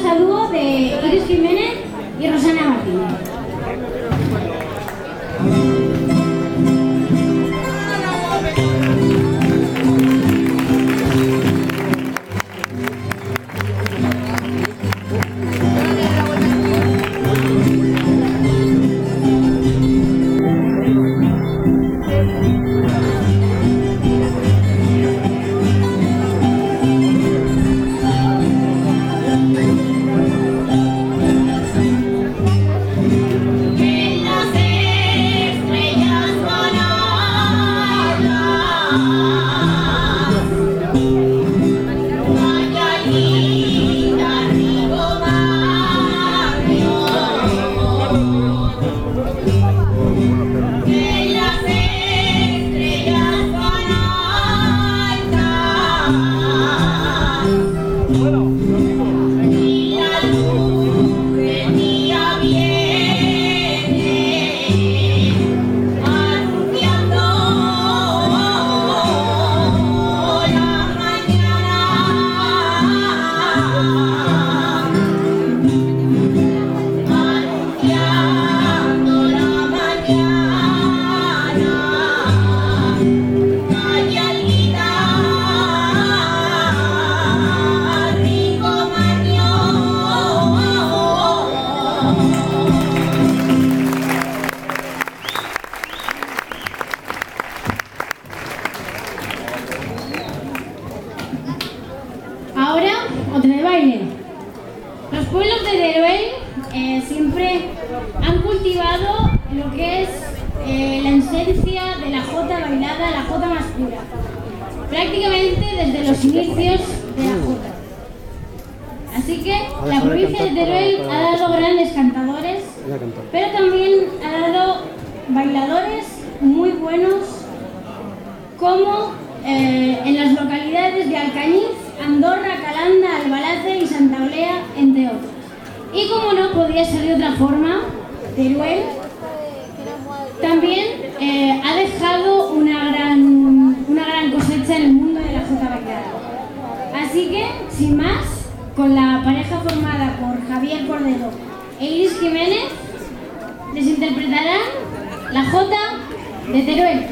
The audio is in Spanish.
a dúo de Iris Jiménez y Rosana Martínez. Ahora, otra de baile. Los pueblos de Teruel siempre han cultivado lo que es la esencia de la jota bailada, la jota más pura. Prácticamente desde los inicios de la jota. Así que la provincia de Teruel ha dado grandes cantadores, pero también ha dado bailadores muy buenos, como en las localidades de Alcañiz, Andorra, Calanda, Albalace y Santa Olea, entre otros. Y como no podía ser de otra forma, Teruel también ha dejado una gran cosecha en el mundo de la jota bailada. Así que, sin más, con la pareja formada por Javier Cordero e Iris Jiménez, les interpretarán la jota de Teruel.